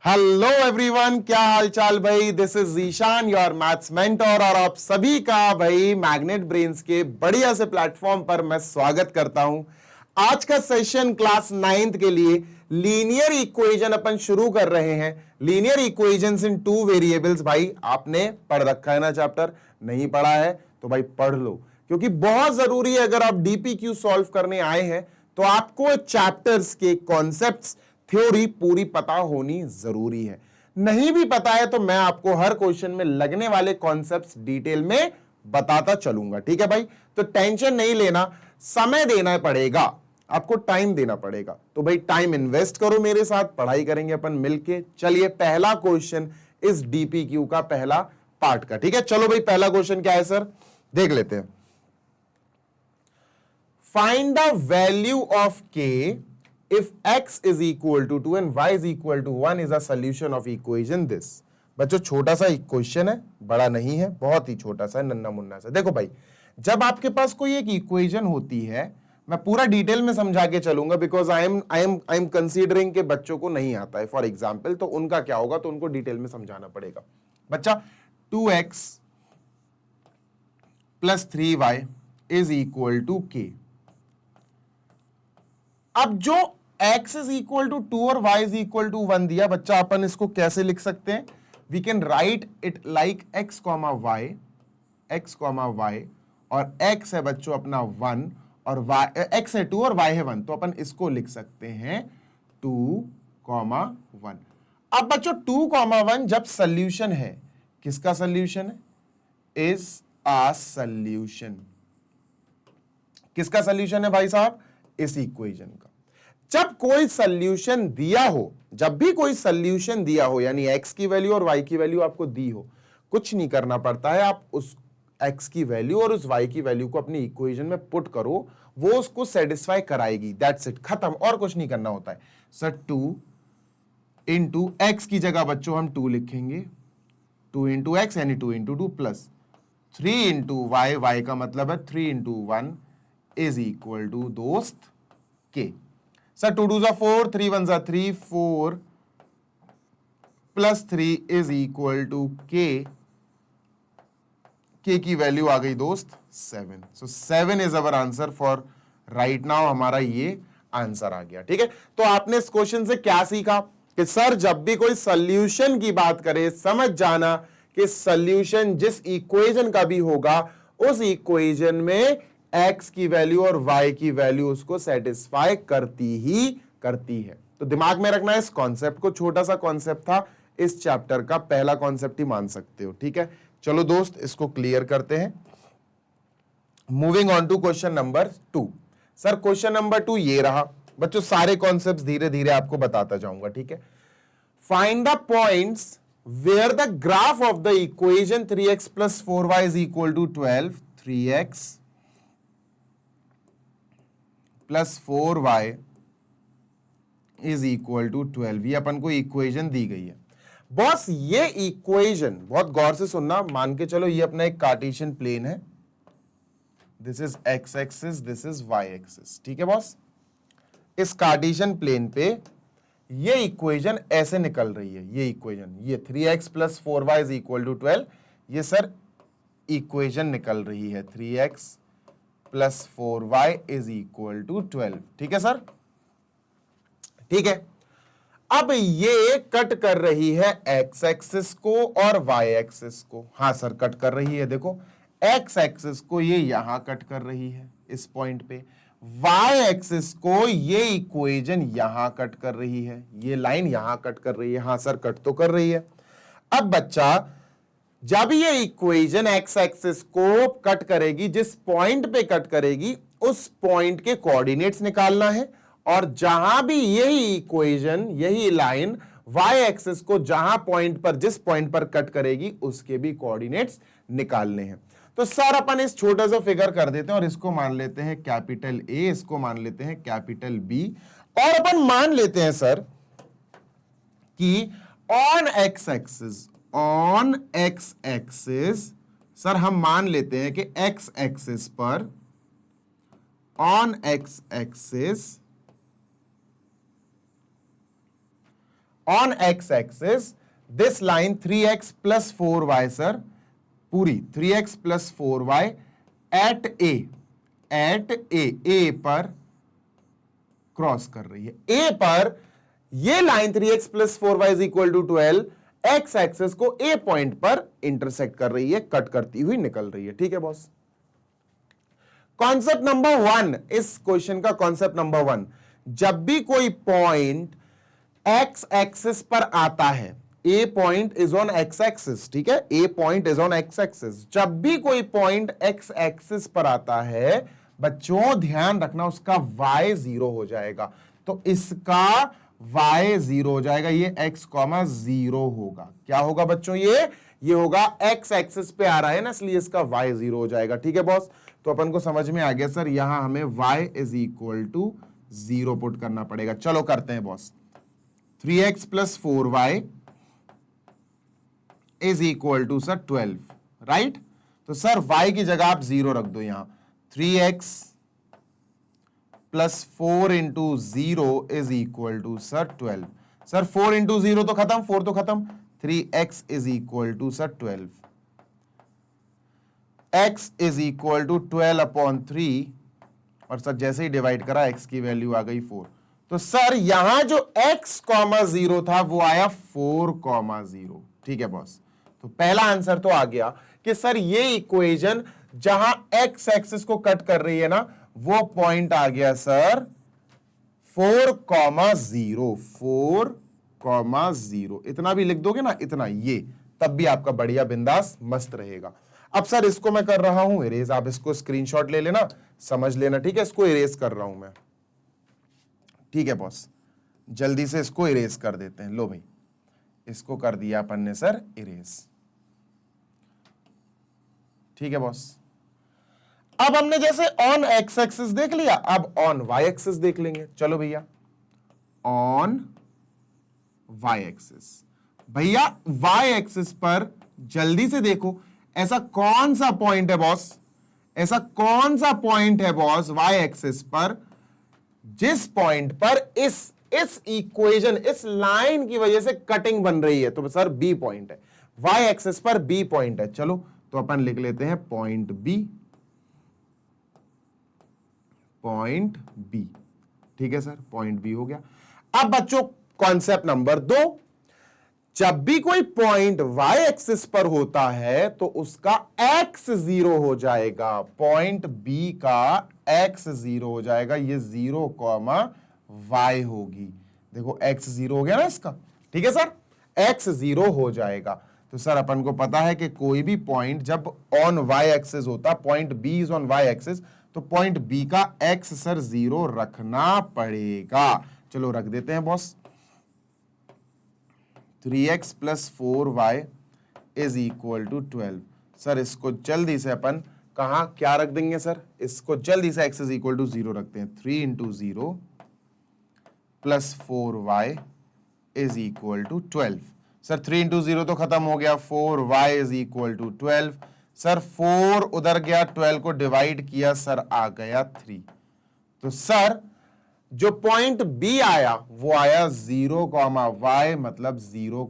Hello everyone, क्या हाल चाल भाई। This is Ishan, your maths mentor, और आप सभी का भाई मैग्नेट ब्रेन्स के बढ़िया से प्लेटफॉर्म पर मैं स्वागत करता हूं। आज का सेशन क्लास 9th के लिए लीनियर इक्वेशन अपन शुरू कर रहे हैं। लीनियर इक्वेशंस इन टू वेरिएबल्स। भाई आपने पढ़ रखा है ना चैप्टर? नहीं पढ़ा है तो भाई पढ़ लो, क्योंकि बहुत जरूरी है। अगर आप डीपीक्यू सॉल्व करने आए हैं तो आपको चैप्टर्स के कॉन्सेप्ट्स, थ्योरी पूरी पता होनी जरूरी है। नहीं भी पता है तो मैं आपको हर क्वेश्चन में लगने वाले कॉन्सेप्ट्स डिटेल में बताता चलूंगा। ठीक है भाई? तो टेंशन नहीं लेना, समय देना पड़ेगा, आपको टाइम देना पड़ेगा। तो भाई टाइम इन्वेस्ट करो मेरे साथ, पढ़ाई करेंगे अपन मिलके। चलिए पहला क्वेश्चन इस डीपीक्यू का पहला पार्ट का। ठीक है, चलो भाई पहला क्वेश्चन क्या है सर, देख लेते हैं। फाइंड द वैल्यू ऑफ के if x is equal to 2 and y is equal to 1 is a solution of equation this। बच्चों छोटा सा इक्वेशन है, बड़ा नहीं है, बहुत ही छोटा सा, नन्ना मुन्ना सा। देखो भाई, जब आपके पास कोई एक इक्वेशन होती है, मैं पूरा डिटेल में समझा के चलूंगा, बिकॉज आई एम कंसीडरिंग के बच्चों को नहीं आता है फॉर एग्जाम्पल, तो उनका क्या होगा, तो उनको डिटेल में समझाना पड़ेगा। बच्चा 2x + 3y is equal to के। अब जो x इज इक्वल टू 2 और y इज इक्वल टू 1 दिया, बच्चा अपन इसको कैसे लिख सकते हैं? We can write it like x comma y, x comma y, और x है बच्चों अपना 1 और y, x है 2 और y है 1, तो अपन इसको लिख सकते हैं 2, 1। अब बच्चों 2, 1 जब सोल्यूशन है, किसका सोल्यूशन है? Is a solution. किसका सोल्यूशन है भाई साहब? इस इक्वेशन का। जब कोई सोल्यूशन दिया हो, जब भी कोई सोल्यूशन दिया हो, यानी x की वैल्यू और y की वैल्यू आपको दी हो, कुछ नहीं करना पड़ता है, आप उस x की वैल्यू और उस y की वैल्यू को अपनी इक्वेशन में पुट करो, वो उसको सेटिस्फाई कराएगी। दैट्स इट, खत्म, और कुछ नहीं करना होता है। सर 2 इंटू एक्स की जगह बच्चों हम 2 लिखेंगे, 2 इंटू एक्स यानी 2 into 2 plus 3 into y, y का मतलब है 3 इंटू 1 इज इक्वल टू दोस्त K. Sir 2 2 4, 3 1 3, 4 plus 3 is equal to K. K की वैल्यू आ गई दोस्त 7। So 7 is our answer for right now. हमारा ये आंसर आ गया। ठीक है, तो आपने इस क्वेश्चन से क्या सीखा कि सर जब भी कोई सोल्यूशन की बात करे, समझ जाना कि सोल्यूशन जिस इक्वेशन का भी होगा, उस इक्वेशन में x की वैल्यू और y की वैल्यू उसको सेटिस्फाई करती है। तो दिमाग में रखना है इस कॉन्सेप्ट को। छोटा सा कॉन्सेप्ट था, इस चैप्टर का पहला कॉन्सेप्ट ही मान सकते हो। ठीक है, चलो दोस्त इसको क्लियर करते हैं। Moving on to question number 2। Sir question number 2 ये रहा बच्चों, सारे कॉन्सेप्ट्स धीरे धीरे आपको बताता जाऊंगा। ठीक है, find the points where the graph of the equation 3x + 4y is equal to 12, 3x + 4y is equal to 12। ये अपन को इक्वेशन दी गई है। बॉस ये इक्वेशन बहुत गौर से सुनना, मान के चलो ये अपना एक कार्टेशियन प्लेन है, this is x axis, this is y axis. ठीक है बॉस, इस कार्टेशियन प्लेन पे ये इक्वेशन ऐसे निकल रही है। ये इक्वेशन, ये 3x + 4y is equal to 12, ये सर इक्वेशन निकल रही है 3x + 4y is equal to 12। ठीक है सर, ठीक है। अब ये कट कर रही है x एक्सिस को और y एक्सिस को। हाँ सर कट कर रही है, देखो x एक्सिस को ये यहां कट कर रही है इस पॉइंट पे, y एक्सिस को ये इक्वेशन यहां कट कर रही है, ये लाइन यहां कट कर रही है। हाँ सर कट तो कर रही है। अब बच्चा जब ये इक्वेशन x एक्सिस को कट करेगी, जिस पॉइंट पे कट करेगी उस पॉइंट के कोऑर्डिनेट्स निकालना है, और जहां भी यही इक्वेशन, यही लाइन y एक्सिस को जहां पॉइंट पर, जिस पॉइंट पर कट करेगी उसके भी कोऑर्डिनेट्स निकालने हैं। तो सर अपन इस छोटा सा फिगर कर देते हैं और इसको मान लेते हैं कैपिटल A, इसको मान लेते हैं कैपिटल B, और अपन मान लेते हैं सर कि on x axis, on x axis sir हम मान लेते हैं कि x एक्सिस पर, on x axis on x axis this line 3x plus 4y sir, पूरी 3x प्लस 4y एट ए पर क्रॉस कर रही है। ए पर ये line 3x plus 4y is equal to 12 x axis को ए पॉइंट पर इंटरसेक्ट कर रही है, कट करती हुई निकल रही है। ठीक है बॉस। कॉन्सेप्ट नंबर 1, इस क्वेश्चन का कॉन्सेप्ट नंबर 1, जब भी कोई पॉइंट एक्स एक्सिस पर आता है, a point is on x axis, ठीक है, a point is on x axis, जब भी कोई पॉइंट एक्स एक्सिस पर आता है बच्चों ध्यान रखना उसका y 0 हो जाएगा। तो इसका y 0 हो जाएगा, ये x, 0 होगा। क्या होगा बच्चों? ये होगा x एक्सिस पे आ रहा है ना, इसलिए इसका y 0 हो जाएगा। ठीक है बॉस, तो अपन को समझ में आ गया सर, यहां हमें y is equal to 0 put करना पड़ेगा। चलो करते हैं boss. 3x plus 4y is equal to sir 12, right. तो सर y की जगह आप 0 रख दो यहां। 3x plus 4 into 0 is equal to sir 12। Sir 4 into 0 तो खत्म, 4 तो खत्म, 3x is equal to sir 12। x is equal to 12 upon 3, और सर जैसे ही डिवाइड करा x की वैल्यू आ गई 4। तो सर यहां जो x, 0 था वो आया 4, 0। ठीक है बॉस, तो पहला आंसर तो आ गया कि सर ये इक्वेशन जहां x एक्सिस को कट कर रही है ना, वो पॉइंट आ गया सर 4, 0, 4, 0। इतना भी लिख दोगे ना, इतना, ये तब भी आपका बढ़िया बिंदास मस्त रहेगा। अब सर इसको मैं कर रहा हूं इरेज, आप इसको स्क्रीनशॉट ले लेना, समझ लेना। ठीक है, इसको इरेज कर रहा हूं मैं। ठीक है बॉस, जल्दी से इसको इरेज कर देते हैं। लो भाई, इसको कर दिया अपन ने सर इरेज। ठीक है बॉस, अब हमने जैसे ऑन एक्स एक्सिस देख लिया, अब ऑन वाई एक्सिस देख लेंगे। चलो भैया, ऑन वाई एक्सिस, भैया वाई एक्सिस पर जल्दी से देखो, ऐसा कौन सा पॉइंट है बॉस, ऐसा कौन सा पॉइंट है बॉस वाई एक्सिस पर जिस पॉइंट पर इस इक्वेशन, इस लाइन की वजह से कटिंग बन रही है? तो सर बी पॉइंट है, वाई एक्सिस पर बी पॉइंट है। चलो तो अपन लिख लेते हैं पॉइंट बी, पॉइंट बी। ठीक है सर, पॉइंट बी हो गया। अब बच्चों कॉन्सेप्ट नंबर 2, जब भी कोई पॉइंट वाई एक्सिस पर होता है तो उसका एक्स 0 हो जाएगा, पॉइंट बी का एक्स 0 हो जाएगा, ये 0, y होगी। देखो x 0 हो गया ना इसका। ठीक है सर, x 0 हो जाएगा। तो सर अपन को पता है कि कोई भी पॉइंट जब ऑन y एक्सिस होता, point b is on y axis, तो पॉइंट b का x सर 0 रखना पड़ेगा। चलो रख देते हैं boss. 3x plus 4y is equal to 12। Sir इसको जल्दी से अपन कहा क्या रख देंगे सर, इसको जल्दी से x इज इक्वल टू 0 रखते हैं। 3 into 0 plus 4y is equal to 12। Sir 3 into 0 तो खत्म हो गया, 4y is equal to 12। Sir 4 उधर गया, 12 को डिवाइड किया, सर आ गया 3। तो सर जो पॉइंट B आया वो आया 0, y, मतलब 0,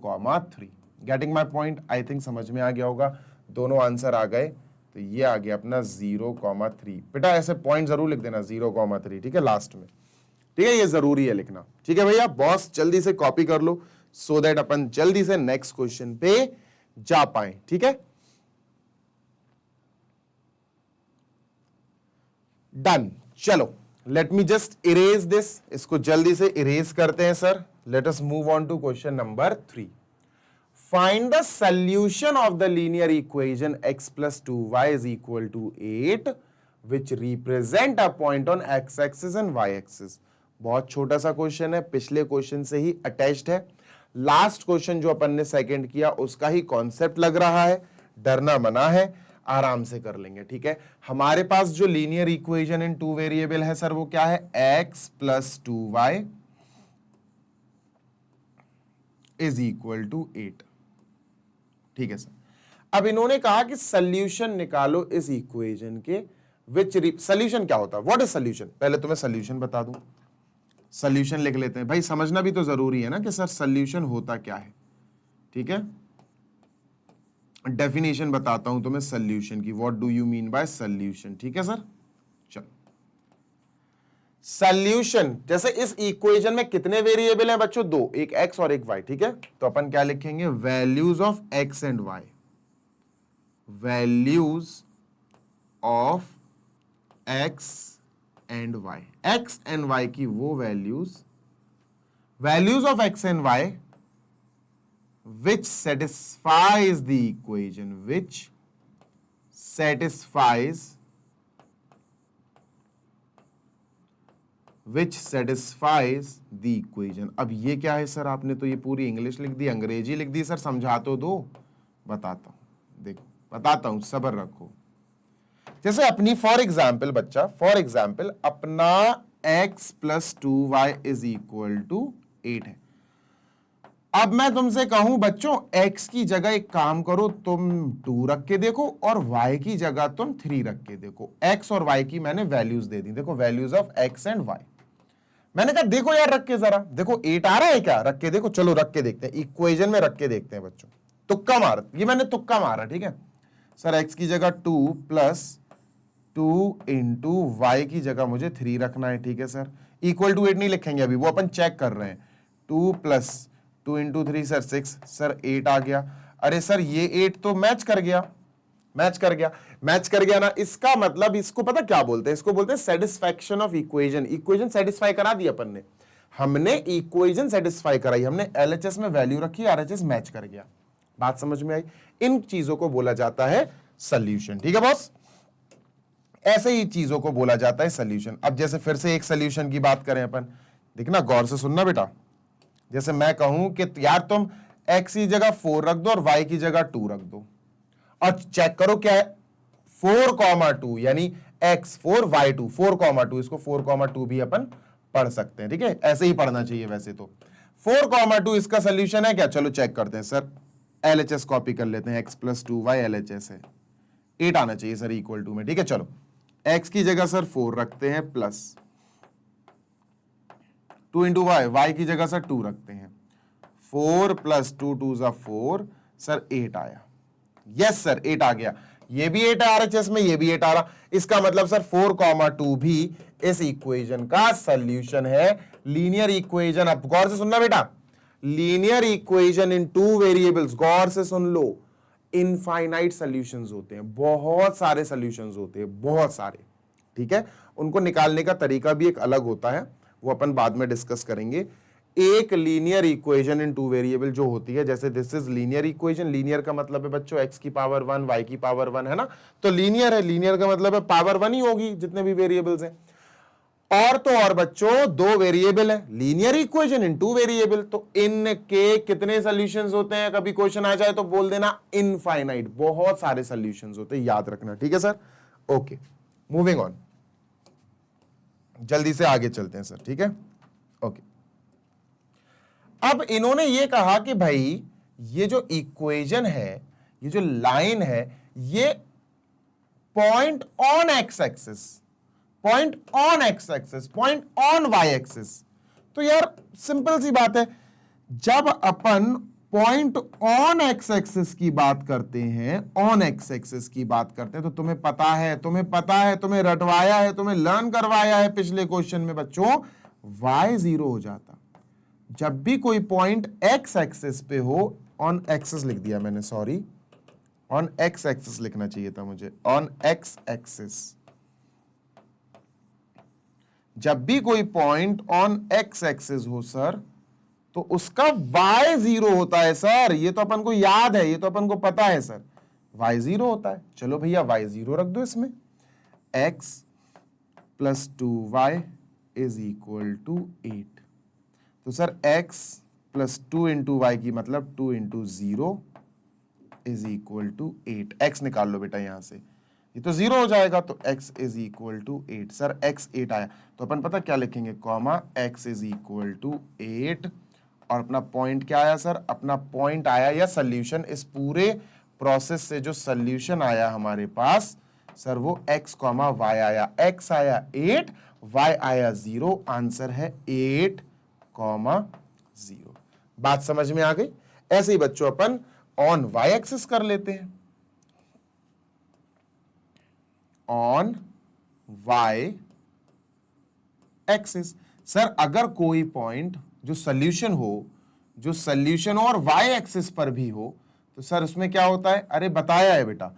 3। Getting my point? I think समझ में आ गया होगा, दोनों आंसर आ गए। तो ये आ गया अपना 0, 3। बेटा ऐसे पॉइंट जरूर लिख देना, 0, 3, ठीक है, लास्ट में। ठीक है, ये जरूरी है लिखना। ठीक है भैया, बॉस जल्दी से कॉपी कर लो सो दैट अपन जल्दी से नेक्स्ट क्वेश्चन पे जा पाए। ठीक है, डन। चलो let me just erase this, इसको जल्दी से इरेज करते हैं sir. Let us move on to question number 3। Find the solution of the linear equation x plus 2y is equal to 8 which represent a point on x axis and y axis। बहुत छोटा सा question है, पिछले question से ही attached है। Last question जो अपन ने second किया उसका ही कॉन्सेप्ट लग रहा है, डरना मना है, आराम से कर लेंगे। ठीक है, हमारे पास जो लीनियर इक्वेशन इन 2 वेरिएबल है सर वो क्या है, x plus 2y is equal to 8। ठीक है सर, अब इन्होंने कहा कि सॉल्यूशन निकालो इस इक्वेशन के, विच सॉल्यूशन क्या होता है, व्हाट इज सॉल्यूशन? पहले तुम्हें सॉल्यूशन बता दूं। सोल्यूशन लिख लेते हैं। भाई समझना भी तो जरूरी है ना कि सर सोल्यूशन होता क्या है। ठीक है, डेफिनेशन बताता हूं तुम्हें सोल्यूशन की, what do you mean by solution. ठीक है सर, चलो सोल्यूशन, जैसे इस इक्वेशन में कितने वेरिएबल हैं बच्चों? दो, एक एक्स और एक वाई। ठीक है, तो अपन क्या लिखेंगे? Values of x and y, values of x and y, x and y की वो values, values of x and y which satisfies the equation, which satisfies the equation। अब ये क्या है सर? आपने तो ये पूरी इंग्लिश लिख दी, अंग्रेजी लिख दी सर, समझा तो दो। बताता हूं, देखो बताता हूं, सब्र रखो। जैसे अपनी फॉर एग्जाम्पल बच्चा, फॉर एग्जाम्पल अपना x plus 2y is equal to 8 है। अब मैं तुमसे कहूं बच्चों, x की जगह एक काम करो, तुम 2 रख के देखो और y की जगह तुम 3 रख के देखो। x और y की मैंने वैल्यूज दे दी, देखो values of x and y। मैंने कहा देखो यार रख के जरा देखो 8 आ रहा है क्या? रख के देखो, चलो रख के देखते हैं, इक्वेशन में रख के देखते हैं बच्चों। तुक्का मार, ये मैंने तुक्का मारा। ठीक है सर, x की जगह 2 प्लस 2 इंटू वाई की जगह मुझे 3 रखना है। ठीक है सर, इक्वल टू 8 नहीं लिखेंगे अभी, वो अपन चेक कर रहे हैं। 2 प्लस 2 इंटू 3 सर 6, सर 8 आ गया। अरे सर ये 8 तो मैच कर गया, मैच कर गया, मैच कर गया ना। इसका मतलब इसको पता क्या बोलते हैं? इसको बोलते हैं satisfaction of equation. Equation satisfy करा दी अपन ने, हमने इक्वेशन सेटिस्फाई कराई, हमने एलएचएस में वैल्यू रखी, आरएचएस मैच कर गया। बात समझ में आई? इन चीजों को बोला जाता है सॉल्यूशन। ठीक है बॉस, ऐसे ही चीजों को बोला जाता है सॉल्यूशन। अब जैसे फिर से एक सॉल्यूशन की बात करें अपन, देखना गौर से सुनना बेटा। जैसे मैं कहूं कि यार तुम x की जगह 4 रख दो और y की जगह 2 रख दो, और चेक करो क्या है 4,2 यानी x4 y2, 4,2, इसको 4,2 भी अपन पढ़ सकते हैं। ठीक है, ऐसे ही पढ़ना चाहिए वैसे तो। 4,2 इसका सोल्यूशन है क्या? चलो चेक करते हैं सर, एलएचएस कॉपी कर लेते हैं, x प्लस 2y एलएचएस है, 8 आना चाहिए सर इक्वल टू में। ठीक है, चलो x की जगह सर 4 रखते हैं प्लस 2 इंटू वाई की जगह सर 2 रखते हैं, 4 प्लस 2 2 ज़ा 4, सर 8 आया। यस सर 8 आ गया, ये भी 8 आ रहा में, ये भी 8 आ रहा। इसका मतलब सर 4,2 भी इस इक्वेशन का सॉल्यूशन है। लीनियर इक्वेशन, अब गौर से सुनना बेटा, लीनियर इक्वेशन इन 2 वेरिएबल्स, गौर से सुन लो, इनफाइनाइट सॉल्यूशंस होते हैं, बहुत सारे सॉल्यूशंस होते हैं, बहुत सारे। ठीक है, उनको निकालने का तरीका भी एक अलग होता है, वो अपन बाद में डिस्कस करेंगे। एक लीनियर इक्वेशन इन 2 वेरिएबल जो होती है, जैसे this is linear equation, linear का मतलब है बच्चों x की पावर 1 y की पावर 1 है ना, तो लीनियर है, लीनियर का मतलब है पावर 1 ही होगी जितने भी वेरिएबल्स हैं। और तो और बच्चों 2 वेरिएबल है, लीनियर इक्वेशन इन 2 वेरिएबल, तो इनके कितने सॉल्यूशंस होते हैं? कभी क्वेश्चन आ जाए तो बोल देना इनफाइनाइट, बहुत सारे सॉल्यूशंस होते हैं, याद रखना। ठीक है सर, ओके मूविंग ऑन, जल्दी से आगे चलते हैं सर। ठीक है, ओके। अब इन्होंने ये कहा कि भाई ये जो इक्वेशन है, ये जो लाइन है, ये point on x axis, point on x axis, point on y axis. तो यार सिंपल सी बात है, जब अपन पॉइंट ऑन एक्स एक्सिस की बात करते हैं, ऑन एक्स एक्सिस की बात करते हैं, तो तुम्हें पता है, तुम्हें रटवाया है, तुम्हें लर्न करवाया है पिछले क्वेश्चन में बच्चों, y 0 हो जाता जब भी कोई पॉइंट x एक्सिस पे हो। ऑन एक्सिस लिख दिया मैंने, सॉरी, ऑन x एक्सिस लिखना चाहिए था मुझे, ऑन x एक्सिस। जब भी कोई पॉइंट ऑन x एक्सिस हो सर, तो उसका y 0 होता है सर, ये तो अपन को याद है, ये तो अपन को पता है सर, y 0 होता है। चलो भैया y 0 रख दो इसमें, x plus 2y is equal to 8। तो sir x plus 2 into y की मतलब 2 into 0 is equal to 8। x निकाल लो बेटा यहां से, ये तो 0 हो जाएगा, तो x इज इक्वल टू 8। सर x 8 आया, तो अपन पता क्या लिखेंगे, comma x is equal to 8, और अपना पॉइंट क्या आया सर, अपना पॉइंट आया या सोल्यूशन, इस पूरे प्रोसेस से जो सोल्यूशन आया हमारे पास सर, वो x, y आया, x आया 8 y आया 0, आंसर है 8,0। बात समझ में आ गई? ऐसे ही बच्चों अपन ऑन y एक्सिस कर लेते हैं। ऑन y एक्सिस सर अगर कोई पॉइंट जो सोल्यूशन हो, जो सोल्यूशन और y एक्सिस पर भी हो, तो सर उसमें क्या होता है? अरे बताया है बेटा,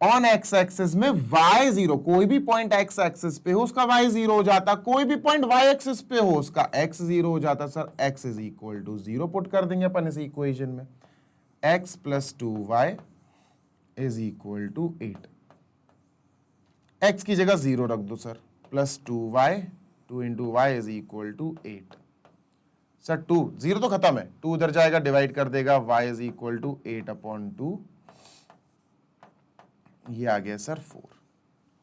ऑन एक्स एक्सिस में y 0, कोई भी पॉइंट x एक्सिस पे हो उसका y 0 हो जाता, कोई भी पॉइंट y एक्सिस पे हो उसका x 0 हो जाता। Sir x is equal to 0 put कर देंगे अपन इस इक्वेशन में, x plus 2y is equal to 8। x की जगह 0 रख दो sir, plus 2y, 2 into y is equal to 8। Sir 2 0 तो खत्म है, 2 उधर जाएगा डिवाइड कर देगा, y इज इक्वल टू 8/2, ये आ गया सर 4।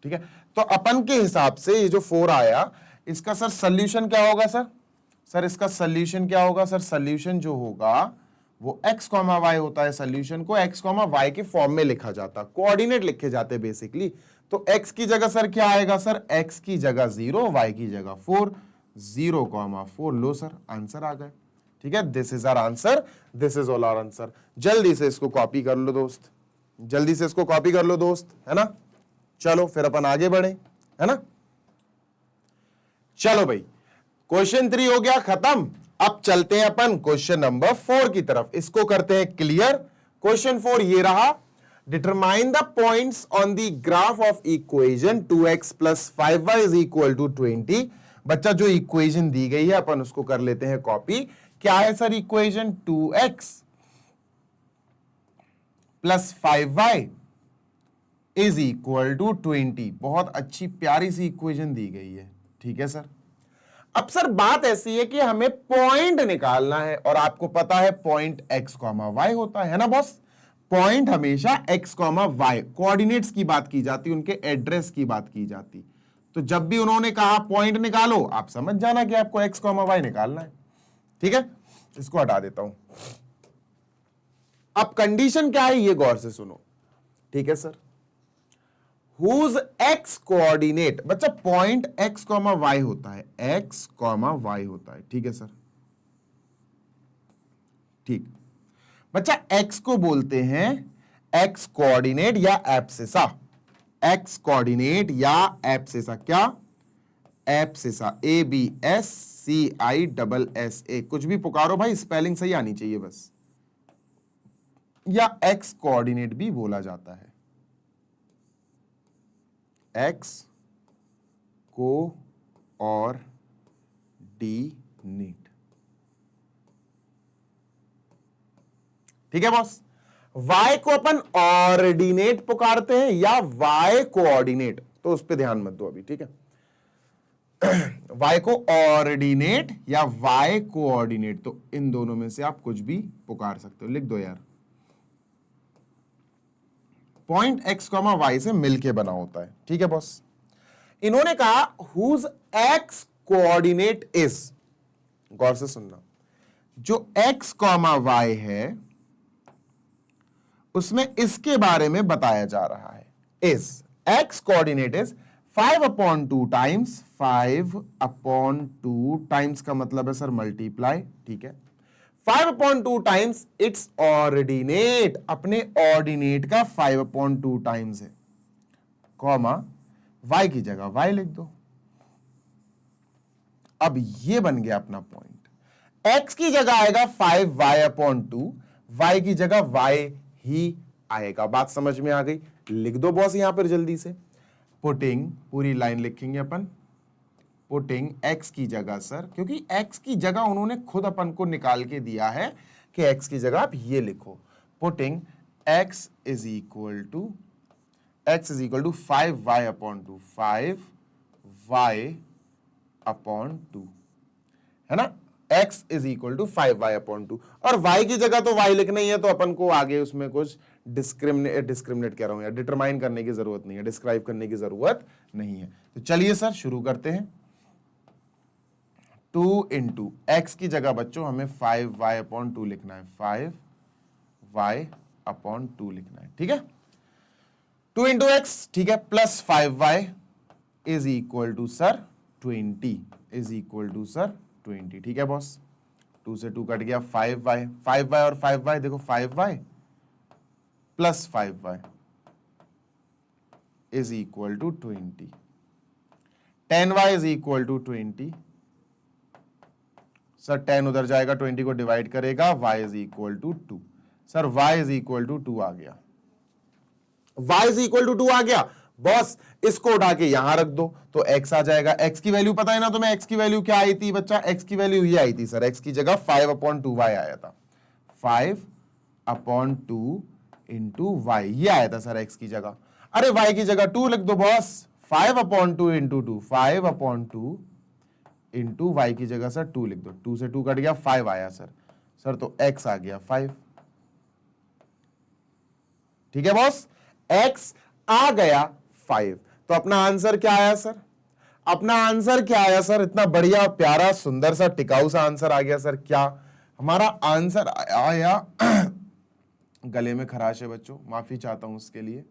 ठीक है, तो अपन के हिसाब से ये जो 4 आया, इसका सर सोल्यूशन क्या होगा? सर इसका सोल्यूशन क्या होगा? सर सोल्यूशन जो होगा वो x, y होता है। सोल्यूशन को x, y के फॉर्म में लिखा जाता, कोऑर्डिनेट लिखे जाते बेसिकली। तो x की जगह सर क्या आएगा? सर x की जगह 0, y की जगह 4, 0,4। लो सर आंसर आ गए। ठीक है, this is our answer, this is all our answer. जल्दी से इसको कॉपी कर लो दोस्त, जल्दी से इसको कॉपी कर लो दोस्त, है ना। चलो फिर अपन आगे बढ़े, है ना। चलो भाई, क्वेश्चन 3 हो गया खत्म। अब चलते हैं अपन क्वेश्चन नंबर 4 की तरफ, इसको करते हैं क्लियर। क्वेश्चन 4 ये रहा, determine the points on the graph of equation 2x plus 5y is equal to 20। बच्चा जो इक्वेशन दी गई है अपन उसको कर लेते हैं कॉपी। क्या है sir equation? 2x plus 5y is equal to 20। बहुत अच्छी प्यारी सी इक्वेशन दी गई है। ठीक है सर, अब सर बात ऐसी है कि हमें पॉइंट निकालना है, और आपको पता है पॉइंट x, y होता है ना बॉस। पॉइंट हमेशा x, y कोऑर्डिनेट्स की बात की जाती, उनके एड्रेस की बात की जाती। तो जब भी उन्होंने कहा पॉइंट निकालो, आप समझ जाना कि आपको x, y निकालना है। ठीक है, इसको हटा देता हूं। अब कंडीशन क्या है ये गौर से सुनो। ठीक है सर, whose x कोऑर्डिनेट, बच्चा पॉइंट x, y होता है, x, y होता है। ठीक है सर, ठीक बच्चा, x को बोलते हैं x कोऑर्डिनेट या एब्सिसा। x कोऑर्डिनेट या एब्सिसा, क्या? एब्सिसा, ABSCISSA, कुछ भी पुकारो भाई, स्पेलिंग सही आनी चाहिए बस। या x कोऑर्डिनेट भी बोला जाता है, x को और डी-नेट। ठीक है बॉस, y को अपन ऑर्डिनेट पुकारते हैं या y कोऑर्डिनेट, तो उस पर ध्यान मत दो अभी। ठीक है, y को ऑर्डिनेट या y कोऑर्डिनेट, तो इन दोनों में से आप कुछ भी पुकार सकते हो। लिख दो यार, पॉइंट x, y से मिलके बना होता है। ठीक है बॉस, इन्होंने कहा हुज x कोऑर्डिनेट इज, गौर से सुनना, जो x, y है उसमें इसके बारे में बताया जा रहा है। Is x coordinate is 5/2 times, 5/2 times का मतलब है सर मल्टीप्लाई। ठीक है, 5/2 टाइम्स इट्स ऑर्डिनेट, अपने ऑर्डिनेट का 5/2 टाइम्स है, कॉमा y की जगह y लिख दो। अब ये बन गया अपना पॉइंट। x की जगह आएगा 5y/2, y की जगह y ही आएगा। बात समझ में आ गई? लिख दो बॉस यहां पर जल्दी से। पुटिंग, पूरी लाइन लिखेंगे अपन, पुटिंग x की जगह सर, क्योंकि x की जगह उन्होंने खुद अपन को निकाल के दिया है कि x की जगह आप ये लिखो, putting x is equal to 5y/2, 5y/2, है ना। x is equal to 5y/2, और y की जगह तो y लिखना ही है, तो अपन को आगे उसमें कुछ डिस्क्रिमिनेट कह रहा हूं यार, डिटरमाइन करने की जरूरत नहीं है, डिस्क्राइब करने की जरूरत नहीं है। तो चलिए सर शुरू करते हैं। 2 इंटू एक्स की जगह बच्चों हमें 5y/2 लिखना है, 5y/2 लिखना है। ठीक है, 2 इंटू एक्स, ठीक है, plus 5y is equal to sir 20 is equal to sir 20। ठीक है बॉस, 2 से 2 कट गया, 5y, 5y और 5y देखो, 5y plus 5y is equal to 20। 10y is equal to 20। Sir 10 उधर जाएगा, 20 को डिवाइड करेगा, y is equal to 2। Sir y is equal to 2 आ गया, y इज इक्वल टू 2 आ गया। बॉस इसको उठा के यहां रख दो तो x आ जाएगा। x की वैल्यू पता है ना तुम्हें, x की वैल्यू क्या आई थी बच्चा, x की वैल्यू ये आई थी सर, x की जगह 5/2y आया था, 5/2 इंटू y ये आया था सर x की जगह। अरे y की जगह 2 लिख दो बॉस, 5/2 इंटू 2, 5/2 इंटू y की जगह सर 2 लिख दो, 2 से 2 कट गया, 5 आया सर तो x आ गया 5। ठीक है बॉस, x आ गया 5। तो अपना आंसर क्या आया सर, अपना आंसर क्या आया सर, इतना बढ़िया प्यारा सुंदर सा टिकाऊ सा आंसर आ गया सर। क्या हमारा आंसर आया गले में खराश है बच्चों, माफी चाहता हूं उसके लिए।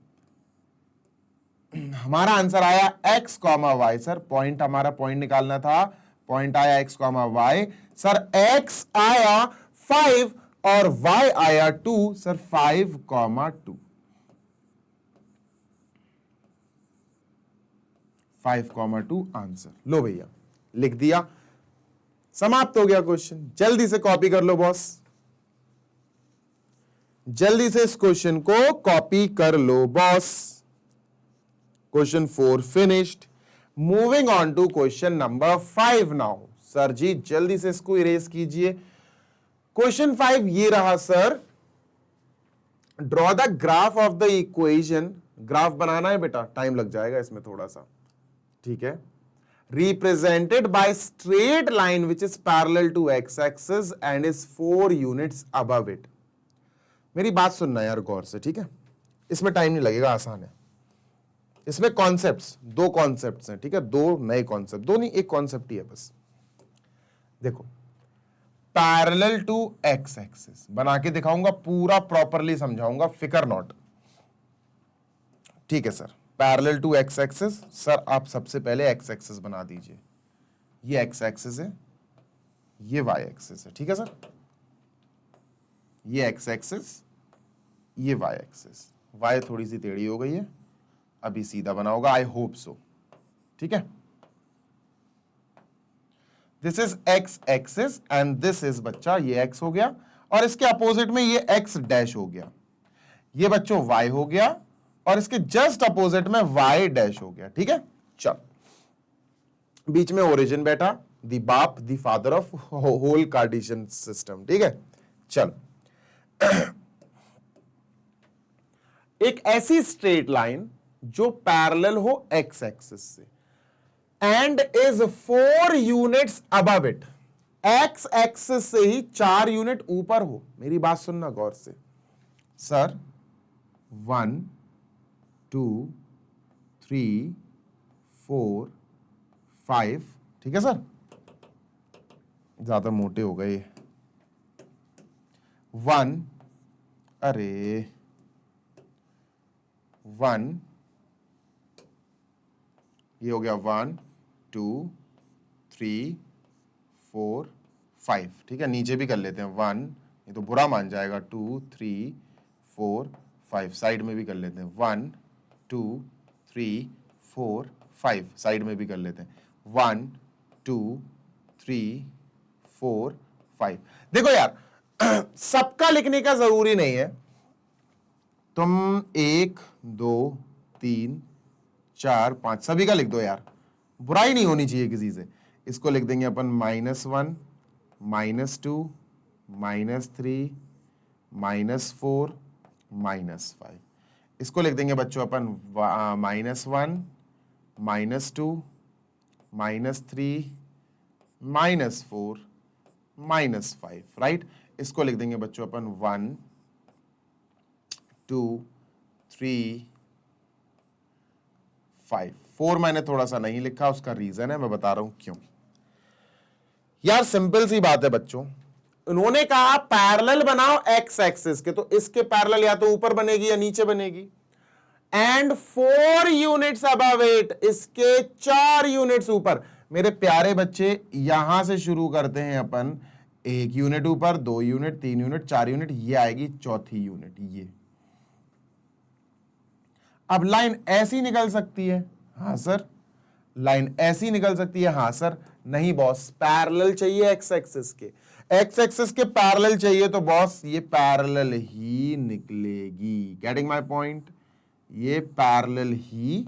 हमारा आंसर आया x, y सर, पॉइंट हमारा पॉइंट निकालना था, पॉइंट आया x, y सर, x आया 5 और y आया 2 सर, 5,2 5,2 आंसर। लो भैया लिख दिया, समाप्त हो गया क्वेश्चन। जल्दी से कॉपी कर लो बॉस, जल्दी से इस क्वेश्चन को कॉपी कर लो boss. Question 4 finished. Moving on to question number 5 now. Sir ji जल्दी से इसको इरेज कीजिए। क्वेश्चन 5 ये रहा sir, draw the graph of the equation. Graph बनाना है बेटा, टाइम लग जाएगा इसमें थोड़ा सा, ठीक है। Represented by straight line which is parallel to x axis and is 4 units above it. मेरी बात सुनना यार गौर से, ठीक है, इसमें टाइम नहीं लगेगा, आसान है। इसमें कॉन्सेप्ट्स, 2 कॉन्सेप्ट्स हैं, ठीक है, 2 नए कॉन्सेप्ट, 2 नहीं, एक कॉन्सेप्ट ही है बस। देखो, पैरेलल टू एक्स एक्सिस बना के दिखाऊंगा, पूरा प्रॉपरली समझाऊंगा, फिकर नॉट, ठीक है sir. Parallel to x axis, sir आप सबसे पहले एक्स एक्सिस बना दीजिए, ये एक्स एक्सिस है, ये वाई एक्सिस है, ठीक है सर। ये एक्स एक्सिस, ये वाई एक्सिस, वाई थोड़ी सी टेढ़ी हो गई है, अभी सीधा बना होगा, आई होप सो, ठीक है। This is x axis and this is बच्चा, ये एक्स हो गया और इसके अपोजिट में ये एक्स डैश हो गया, ये बच्चों वाई हो गया और इसके जस्ट अपोजिट में वाई डैश हो गया, ठीक है। चल, बीच में ओरिजिन बैठा, दी बाप, the father of whole Cartesian system, ठीक है। चल, एक ऐसी स्ट्रेट लाइन जो पैरेलल हो एक्स एक्सिस से and is 4 units above it, x axis से ही 4 यूनिट ऊपर हो। मेरी बात सुनना गौर से सर, 1 2 3 4 5, ठीक है सर, ज्यादा मोटे हो गए। 1, अरे 1, ये हो गया 1 2 3 4 5, ठीक है। नीचे भी कर लेते हैं 1, ये तो बुरा मान जाएगा, 2 3 4 5, साइड में भी कर लेते हैं 1 2 3 4 5, साइड में भी कर लेते हैं 1 2 3 4 5। देखो यार, सबका लिखने का जरूरी नहीं है, तुम 1 2 3 4 5 सभी का लिख दो यार, बुराई नहीं होनी चाहिए किसी से। इसको लिख देंगे अपन -1 -2 -3 -4 -5। इसको लिख देंगे बच्चों अपन -1 -2 -3 -4 -5, राइट। इसको लिख देंगे बच्चों अपन 1 2 3 5। 4 मैंने थोड़ा सा नहीं लिखा, उसका रीजन है, मैं बता रहा हूं क्यों। यार सिंपल सी बात है बच्चों, उन्होंने कहा पैरेलल बनाओ एक्स एक्सिस के, तो इसके पैरेलल या तो ऊपर बनेगी या नीचे बनेगी, एंड 4 यूनिट्स अबव इट, इसके 4 यूनिट्स ऊपर। मेरे प्यारे बच्चे यहां से शुरू करते हैं अपन 1 यूनिट ऊपर, 2 यूनिट, 3 यूनिट, 4 यूनिट, ये आएगी चौथी यूनिट। ये अब लाइन ऐसी निकल सकती है, हाँ सर। लाइन ऐसी निकल सकती है, हाँ सर। नहीं बॉस, पैरेलल चाहिए एक्स एक्सिस के, एक्स एक्सिस के पैरेलल चाहिए तो बॉस ये पैरेलल ही निकलेगी। Getting my point? ये पैरेलल ही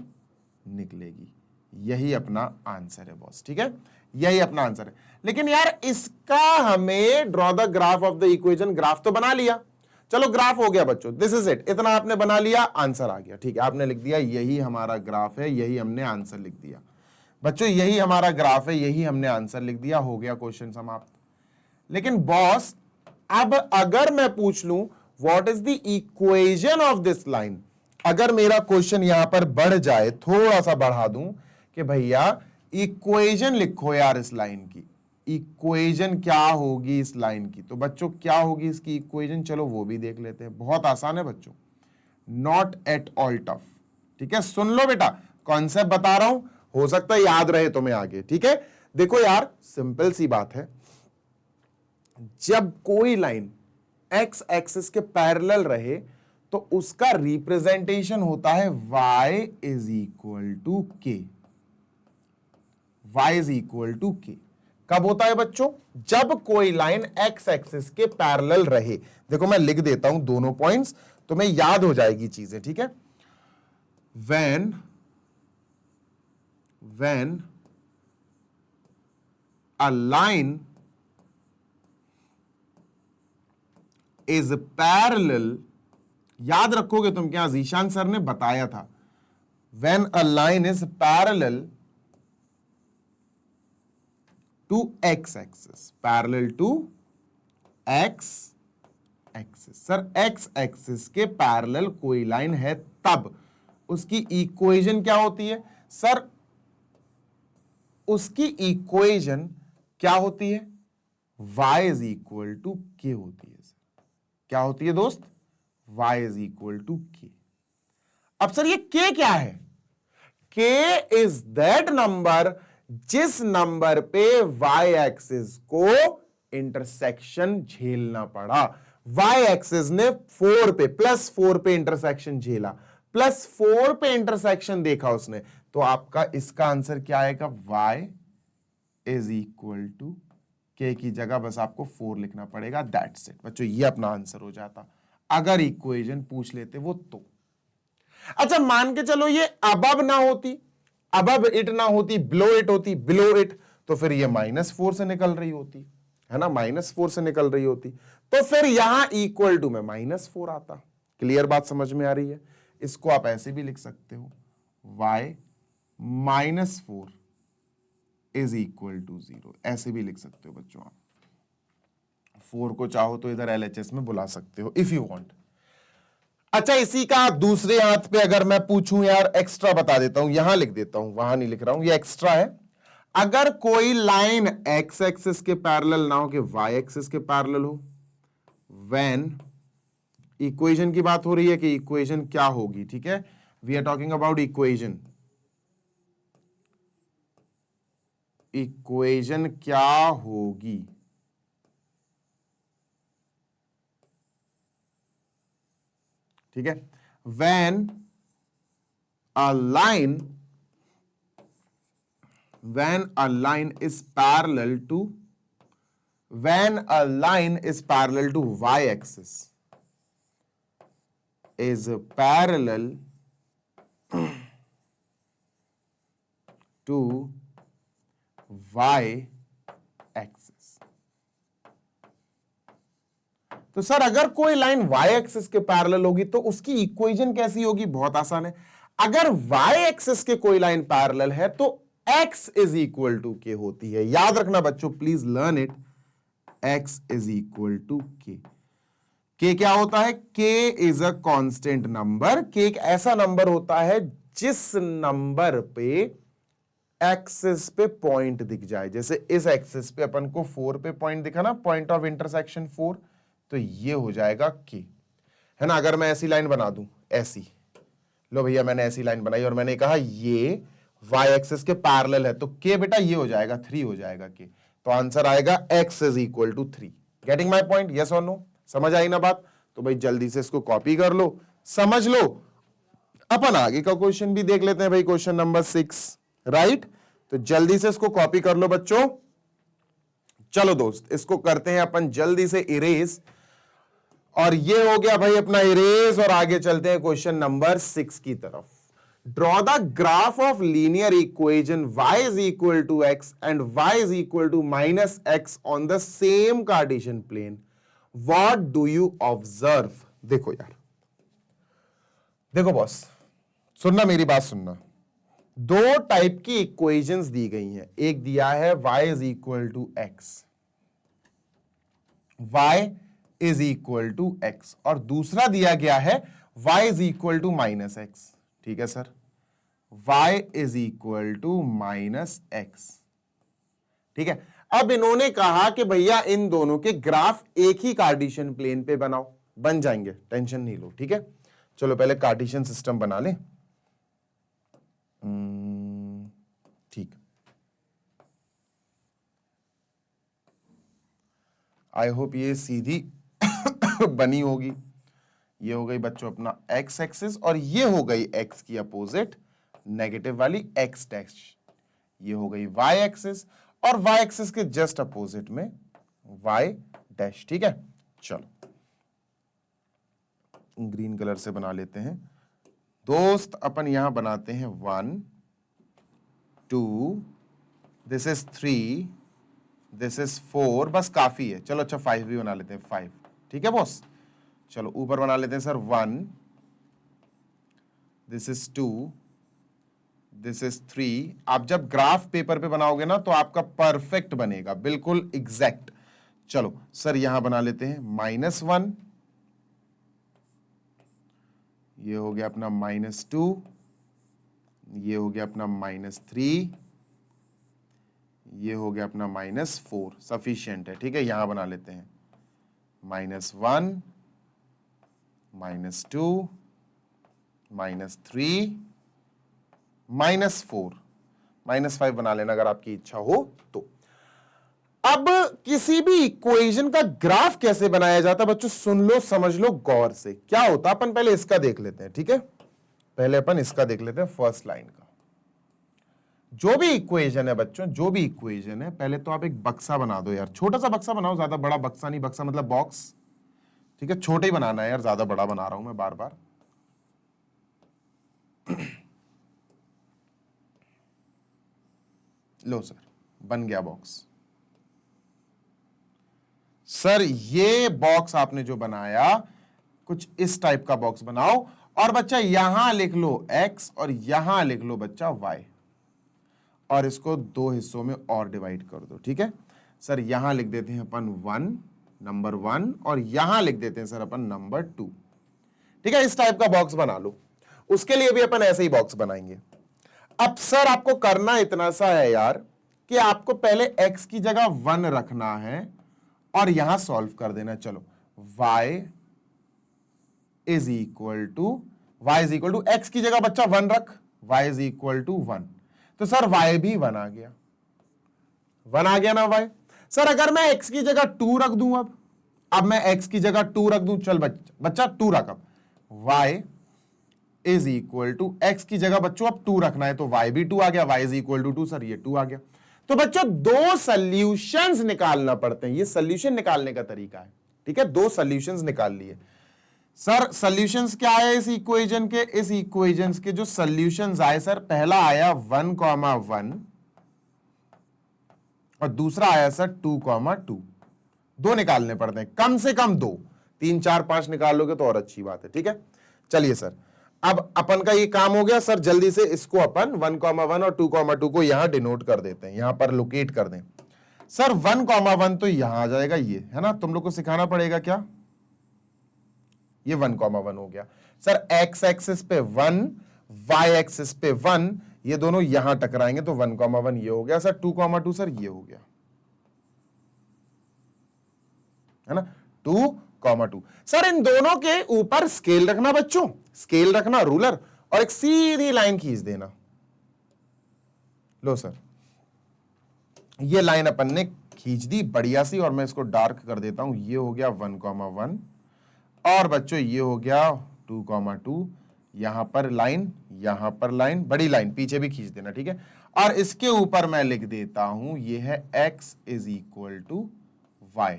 निकलेगी। यही अपना आंसर है बॉस, ठीक है, यही अपना आंसर है। लेकिन यार इसका हमें draw the graph of the equation, graph तो बना लिया, चलो ग्राफ हो गया बच्चों, दिस इज इट, इतना आपने बना लिया, आंसर आ गया, ठीक है। आपने लिख दिया यही हमारा ग्राफ है, यही हमने आंसर लिख दिया बच्चों, यही हमारा ग्राफ है, यही हमने आंसर लिख दिया, हो गया क्वेश्चन समाप्त। लेकिन बॉस अब अगर मैं पूछ लूं what is the equation of this line, अगर मेरा क्वेश्चन यहां पर बढ़ जाए, थोड़ा सा बढ़ा दूं कि भैया इक्वेशन लिखो यार इस लाइन की, इक्वेशन क्या होगी इस लाइन की, तो बच्चों क्या होगी इसकी इक्वेशन, चलो वो भी देख लेते हैं। बहुत आसान है बच्चों, नॉट एट ऑल टफ, ठीक है। सुन लो बेटा, कॉन्सेप्ट बता रहा हूं, हो सकता है याद रहे तुम्हें आगे, ठीक है। देखो यार सिंपल सी बात है, जब कोई लाइन एक्स एक्सिस के पैरेलल रहे तो उसका रिप्रेजेंटेशन होता है y इज इक्वल टू के, y इज इक्वल टू के। कब होता है बच्चों? जब कोई लाइन एक्स एक्सिस के पैरेलल रहे। देखो मैं लिख देता हूं दोनों पॉइंट्स, तुम्हें याद हो जाएगी चीजें, ठीक है। when a line is parallel, याद रखोगे तुम क्या, जीशान सर ने बताया था, when a line is parallel to x axis, parallel to x axis, sir x axis के पैरेलल कोई लाइन है तब उसकी इक्वेशन क्या होती है सर? उसकी इक्वेशन क्या होती है? y इज इक्वल टू के होती है सर। क्या होती है दोस्त? y इज इक्वल टू के। अब सर ये k क्या है? k इज दैट नंबर जिस नंबर पे y एक्सिस को इंटरसेक्शन झेलना पड़ा। y एक्सिस ने 4 पे, +4 पे इंटरसेक्शन झेला, +4 पे इंटरसेक्शन देखा उसने, तो आपका इसका आंसर क्या आएगा? y इज इक्वल टू के की जगह बस आपको 4 लिखना पड़ेगा, दैट्स इट बच्चों, ये अपना आंसर हो जाता अगर इक्वेशन पूछ लेते वो तो। अच्छा मान के चलो ये अबव ना होती, अबव इट ना होती, बिलो इट होती, बिलो इट, तो फिर ये -4 से निकल रही होती है ना, -4 से निकल रही होती, तो फिर यहां इक्वल टू में -4 आता। क्लियर बात समझ में आ रही है? इसको आप ऐसे भी लिख सकते हो, y -4 इज इक्वल टू 0, ऐसे भी लिख सकते हो बच्चों। आप 4 को चाहो तो इधर LHS में बुला सकते हो इफ यू वांट। अच्छा इसी का दूसरे हाथ पे अगर मैं पूछूं यार, एक्स्ट्रा बता देता हूं, यहां लिख देता हूं, वहां नहीं लिख रहा हूं, ये एक्स्ट्रा है। अगर कोई लाइन एक्स एक्सिस के पैरेलल ना हो कि वाई एक्सिस के पैरेलल हो, व्हेन इक्वेशन की बात हो रही है कि इक्वेशन क्या होगी, ठीक है, we are talking about equation, equation क्या होगी, ठीक है। when a line is parallel to, when a line is parallel to y axis, is parallel to y axis, तो सर अगर कोई लाइन y एक्सिस के पैरेलल होगी तो उसकी इक्वेशन कैसी होगी? बहुत आसान है, अगर y एक्सिस के कोई लाइन पैरेलल है तो x इज इक्वल टू के होती है। याद रखना बच्चों, please learn it, x is equal to k. k क्या होता है? k is a constant number. k एक ऐसा नंबर होता है जिस नंबर पे एक्सिस पे पॉइंट दिख जाए, जैसे इस एक्सिस पे अपन को 4 पे पॉइंट दिखा ना, पॉइंट ऑफ इंटरसेक्शन 4, तो ये हो जाएगा के, है ना। अगर मैं ऐसी लाइन बना दूं, ऐसी, लो भैया मैंने ऐसी लाइन बनाई और मैंने कहा ये y एक्सिस के पैरेलल है, तो k बेटा ये हो जाएगा 3 हो जाएगा k, तो आंसर आएगा x is equal to 3। Getting my point, yes और नो? समझ आई ना बात? तो भाई जल्दी से इसको कॉपी कर लो, समझ लो। अपन आगे का क्वेश्चन भी देख लेते हैं भाई, क्वेश्चन नंबर 6, राइट? तो जल्दी से इसको कॉपी कर लो बच्चों। चलो दोस्त, इसको करते हैं अपन जल्दी से इरेज, और ये हो गया भाई अपना इरेज, और आगे चलते हैं क्वेश्चन नंबर 6 की तरफ। Draw the graph of linear equation y is equal to x and y is equal to minus x on the same Cartesian plane, what do you observe? देखो यार, देखो बॉस, सुनना मेरी बात सुनना। दो टाइप की इक्वेशंस दी गई हैं, एक दिया है y is equal to x, y is equal to x, और दूसरा दिया गया है y is equal to minus x. ठीक है sir, y is equal to minus x. ठीक है, अब इन्होंने कहा कि भैया इन दोनों के ग्राफ एक ही कार्टेशियन प्लेन पे बनाओ। बन जाएंगे, टेंशन नहीं लो। ठीक है, चलो पहले कार्टेशियन सिस्टम बना लें। ठीक, आई होप ये सीधी बनी होगी। ये हो गई बच्चों अपना एक्स एक्सिस, और ये हो गई एक्स की अपोजिट नेगेटिव वाली एक्स डैश। ये हो गई वाई एक्सिस, और वाई एक्सिस के जस्ट अपोजिट में वाई डैश। ठीक है, चलो ग्रीन कलर से बना लेते हैं दोस्त। अपन यहां बनाते हैं 1 2, दिस इज 3, दिस इज 4, बस काफी है। चलो अच्छा 5 भी बना लेते हैं, 5। ठीक है बॉस, चलो ऊपर बना लेते हैं sir 1, this is 2, this is 3। आप जब ग्राफ पेपर पे बनाओगे ना तो आपका परफेक्ट बनेगा, बिल्कुल एग्जैक्ट। चलो सर यहां बना लेते हैं -1, ये हो गया अपना -2, ये हो गया अपना -3, ये हो गया अपना -4, सफिशिएंट है। ठीक है, यहां बना लेते हैं -1, -2, -3, -4, -5 बना लेना अगर आपकी इच्छा हो तो। अब किसी भी इक्वेशन का ग्राफ कैसे बनाया जाता है बच्चों, सुन लो समझ लो गौर से। क्या होता, अपन पहले इसका देख लेते हैं। ठीक है, पहले अपन इसका देख लेते हैं, फर्स्ट लाइन का। जो भी इक्वेशन है बच्चों, जो भी इक्वेशन है, पहले तो आप एक बक्सा बना दो यार, छोटा सा बक्सा बनाओ, ज्यादा बड़ा बक्सा नहीं, बक्सा मतलब बॉक्स। ठीक है, छोटा ही बनाना है यार, ज्यादा बड़ा बना रहा हूं मैं बार बार। लो सर, बन गया बॉक्स। सर ये बॉक्स आपने जो बनाया, कुछ इस टाइप का बॉक्स बनाओ, और बच्चा यहां लिख लो x और यहां लिख लो बच्चा y, और इसको दो हिस्सों में और डिवाइड कर दो। ठीक है सर, यहां लिख देते हैं अपन नंबर 1, और यहां लिख देते हैं सर अपन नंबर 2। ठीक है, इस टाइप का बॉक्स बना लो। उसके लिए भी अपन ऐसे ही बॉक्स बनाएंगे। अब सर आपको करना इतना सा है यार, कि आपको पहले x की जगह 1 रखना है और यहां सॉल्व कर देना। चलो y is equal to x की जगह बच्चा 1 रख, y इज इक्वल टू 1, तो सर y भी 1 आ गया। 1 आ गया ना y? सर अगर मैं x की जगह 2 रख दूं, अब मैं x की जगह 2 रख दूं, चल बच्चा 2 रख। अब y is equal to x की जगह बच्चों अब 2 रखना है, तो y भी 2 आ गया, y is equal to 2, sir ये 2 आ गया। तो बच्चों दो सॉल्यूशंस निकालना पड़ते हैं, ये सॉल्यूशन निकालने का तरीका है। ठीक है, दो सॉल्यूशंस निकाल लिए। सर सॉल्यूशंस क्या है इस इक्वेशन के? इस इक्वेशन के जो सॉल्यूशंस आए सर, पहला आया 1,1 और दूसरा आया सर 2,2। दो निकालने पड़ते हैं, कम से कम 2, 3, 4, 5 निकाल लोगे तो और अच्छी बात है। ठीक है, चलिए सर, अब अपन का ये काम हो गया। सर जल्दी से इसको अपन 1,1 और 2,2 को यहां डिनोट कर देते हैं, यहां पर लोकेट कर दें। सर 1,1 तो यहां आ जाएगा, ये है ना, तुम लोग को सिखाना पड़ेगा क्या, ये 1,1 हो गया। सर x एक्सिस पे 1, y एक्सिस पे 1, ये दोनों यहां टकराएंगे तो 1,1 ये हो गया। सर 2,2 सर ये हो गया, है ना, 2,2। सर इन दोनों के ऊपर स्केल रखना बच्चों, स्केल रखना, रूलर, और एक सीधी लाइन खींच देना। लो सर, ये लाइन अपन ने खींच दी बढ़िया सी, और मैं इसको डार्क कर देता हूं। ये हो गया 1,1, और बच्चों ये हो गया 2,2, यहां पर लाइन, यहां पर लाइन, बड़ी लाइन पीछे भी खींच देना, ठीक है। और इसके ऊपर मैं लिख देता हूं ये है x is equal to y,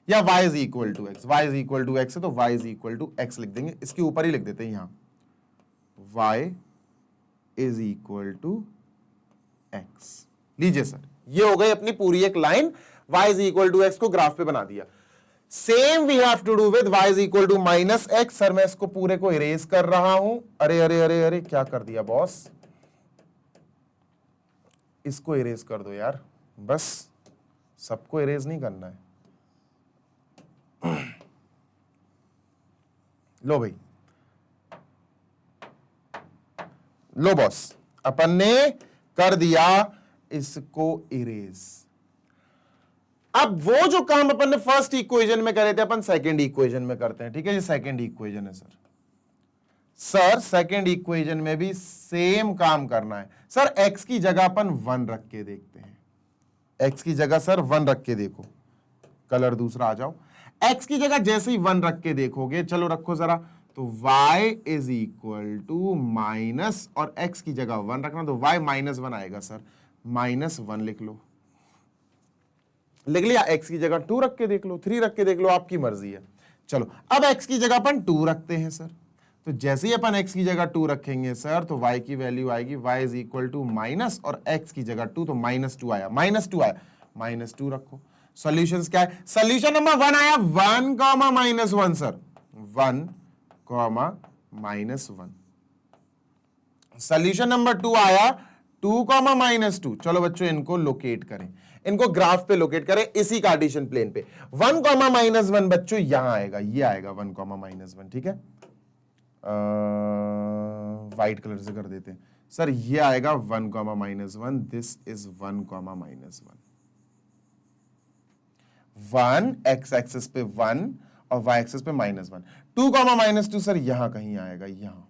या y is equal to x, y is equal to x है तो y is equal to x लिख देंगे, इसके ऊपर ही लिख देते हैं यहां y is equal to x। लीजिए सर, ये हो गई अपनी पूरी एक line, y is equal to x को ग्राफ पे बना दिया। Same we have to do with y is equal to minus x. Sir मैं इसको पूरे को इरेज कर रहा हूं। अरे अरे अरे अरे क्या कर दिया बॉस, इसको इरेज कर दो यार, बस सबको इरेज नहीं करना है। लो भाई, लो बॉस, अपन ने कर दिया इसको इरेज। अब वो जो काम अपन ने फर्स्ट इक्वेशन में करे थे, अपन सेकंड इक्वेशन में करते हैं, ठीक है। ये सेकंड इक्वेशन है सर। सर सेकंड इक्वेशन में भी सेम काम करना है सर। x की जगह अपन 1 रख के देखते हैं। x की जगह सर 1 रख के देखो, कलर दूसरा आ जाओ। x की जगह जैसे ही 1 रख के देखोगे, चलो रखो जरा, तो y is equal to minus, और x की जगह 1 रखना तो y -1 आएगा सर, -1 लिख लो, लिख लिया। x की जगह 2 रख के देख लो, 3 रख के देख लो, आपकी मर्जी है। चलो अब x की जगह अपन 2 रखते हैं सर, तो जैसे ही अपन x की जगह 2 रखेंगे सर, तो y की वैल्यू आएगी y is equal to minus, और x की जगह 2 तो -2 आया, -2 आया, -2 रखो। सॉल्यूशंस क्या है? सॉल्यूशन नंबर 1 आया 1, -1 सर, 1, -1। सॉल्यूशन नंबर 2 आया 2, -2। चलो बच्चों इनको लोकेट करें, इनको ग्राफ पे लोकेट करें, इसी कार्टेशियन प्लेन पे। 1, -1 बच्चों यहां आएगा, ये आएगा 1, -1, ठीक है। व्हाइट कलर से कर देते हैं सर, ये आएगा 1, -1, दिस इज 1, -1। 1 x एक्सिस पे 1 और y एक्सिस पे -1। 2, -2 सर यहां कहीं आएगा, यहां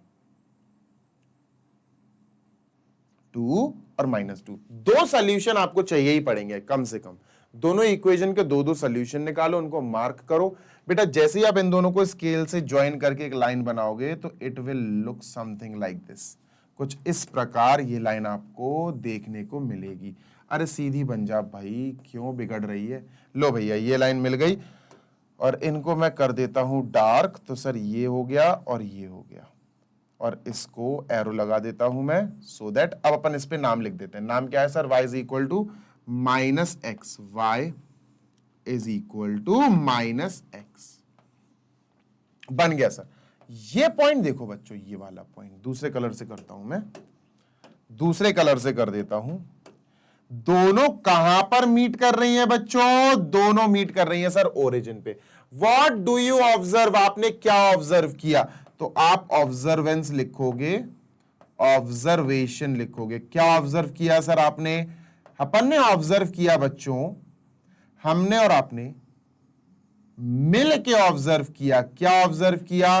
2 और -2। 2 सॉल्यूशन आपको चाहिए ही पड़ेंगे कम से कम। दोनों इक्वेशन के 2-2 सॉल्यूशन निकालो, उनको मार्क करो। बेटा जैसे ही आप इन दोनों को स्केल से ज्वाइन करके एक लाइन बनाओगे तो it will look something like this, कुछ इस प्रकार ये लाइन आपको देखने को मिलेगी। अरे सीधी बन जा भाई, क्यों बिगड़ रही है। लो भैया ये लाइन मिल गई, और इनको मैं कर देता हूं डार्क, तो सर ये हो गया और ये हो गया, और इसको एरो लगा देता हूं मैं, सो दैट अब अपन इस पे नाम लिख देते हैं। नाम क्या है sir? y is equal to -x, y is equal to -x बन गया सर। ये पॉइंट देखो बच्चों, ये वाला पॉइंट दूसरे कलर से करता हूं मैं, दूसरे कलर से कर देता हूं। दोनों कहां पर मीट कर रही हैं बच्चों? दोनों मीट कर रही हैं सर ओरिजिन पे। What do you observe? आपने क्या ऑब्जर्व किया? तो आप ऑब्जर्वेंस लिखोगे, ऑब्जर्वेशन लिखोगे। क्या ऑब्जर्व किया सर आपने? अपन ने ऑब्जर्व किया बच्चों, हमने और आपने मिल के ऑब्जर्व किया। क्या ऑब्जर्व किया?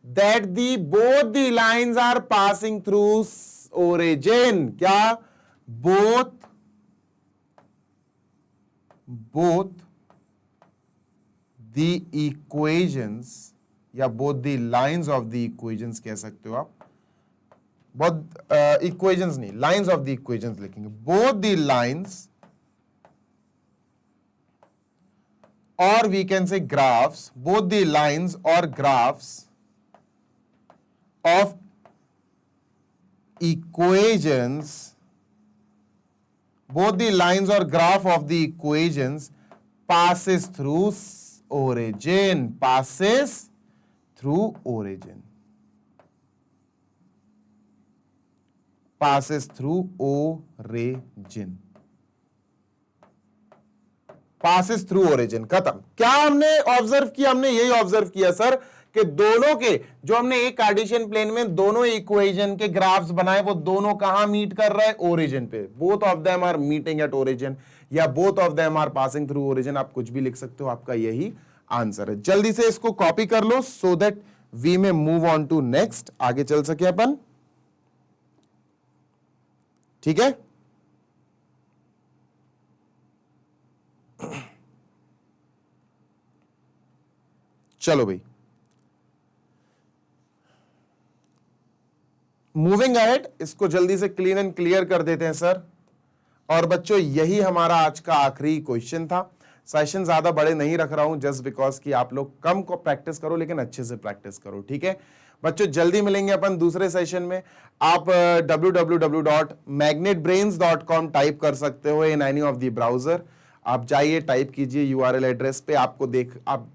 That the both the lines are passing through origin. क्या? बोथ the equations, या both the lines of the equations कह सकते हो आप। both equations नहीं, lines of the equations लिखेंगे। both the lines, or we can say graphs, both the lines or graphs of equations, both the lines or graph of the equations passes through origin, passes through origin, passes through origin, passes through origin। खत्म। क्या हमने observe किया? हमने यही observe किया sir कि दोनों के, जो हमने एक कार्टेशियन प्लेन में दोनों इक्वेशन के ग्राफ्स बनाए, वो दोनों कहां मीट कर रहे हैं? ओरिजिन पे। Both of them are meeting at origin, या both of them are passing through origin, आप कुछ भी लिख सकते हो, आपका यही आंसर है। जल्दी से इसको कॉपी कर लो so that we may move on to next, आगे चल सके अपन, ठीक है। चलो भाई, मूविंग अहेड, इसको जल्दी से क्लीन एंड क्लियर कर देते हैं सर। और बच्चों यही हमारा आज का आखिरी क्वेश्चन था। सेशन ज्यादा बड़े नहीं रख रहा हूं जस्ट बिकॉज कि आप लोग कम को प्रैक्टिस करो लेकिन अच्छे से प्रैक्टिस करो, ठीक है बच्चों। जल्दी मिलेंगे अपन दूसरे सेशन में। आप www.magnetbrains.com टाइप कर सकते हो in any of the browser. आप जाइए, टाइप कीजिए यूआरएल एड्रेस पे, आप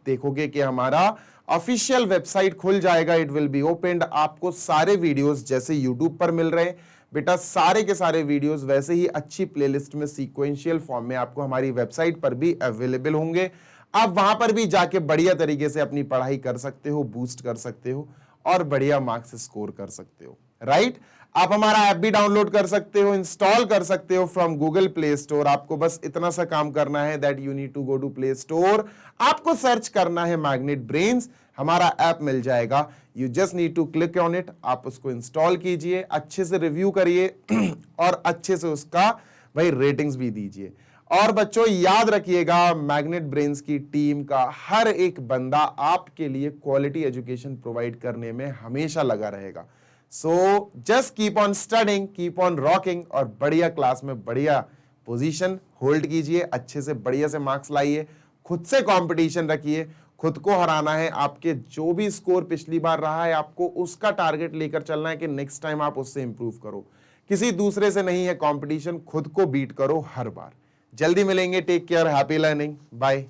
देखोगे कि हमारा ऑफिशियल वेबसाइट खुल जाएगा। It will be opened. आपको सारे वीडियोस जैसे यूट्यूब पर मिल रहे हैं बेटा, सारे के सारे वीडियोस वैसे ही अच्छी प्लेलिस्ट में सीक्वेंशियल फॉर्म में आपको हमारी वेबसाइट पर भी अवेलेबल होंगे। आप वहां पर भी जाके बढ़िया तरीके से अपनी पढ़ाई कर सकते हो, बूस्ट कर सकते हो और बढ़िया मार्क्स स्कोर कर सकते हो, राइट। आप हमारा ऐप भी डाउनलोड कर सकते हो, इंस्टॉल कर सकते हो फ्रॉम गूगल प्ले स्टोर। आपको बस इतना सा काम करना है that you need to go to play store, आपको सर्च करना है मैग्नेट ब्रेन्स, हमारा ऐप मिल जाएगा। You just need to click on it. आप उसको इंस्टॉल कीजिए, अच्छे से रिव्यू करिए और अच्छे से उसका भाई रेटिंग्स भी दीजिए। और बच्चों याद रखिएगा, मैग्नेट ब्रेन्स की टीम का हर एक बंदा आपके लिए क्वालिटी एजुकेशन प्रोवाइड करने में हमेशा लगा रहेगा। So just keep on studying, keep on rocking और बढ़िया क्लास में बढ़िया पोजीशन होल्ड कीजिए, अच्छे से बढ़िया से मार्क्स लाइए, खुद से कंपटीशन रखिए, खुद को हराना है। आपके जो भी स्कोर पिछली बार रहा है आपको उसका टारगेट लेकर चलना है कि नेक्स्ट टाइम आप उससे इंप्रूव करो। किसी दूसरे से नहीं है कंपटीशन, खुद को बीट करो हर बार। जल्दी मिलेंगे, take care, happy learning, bye.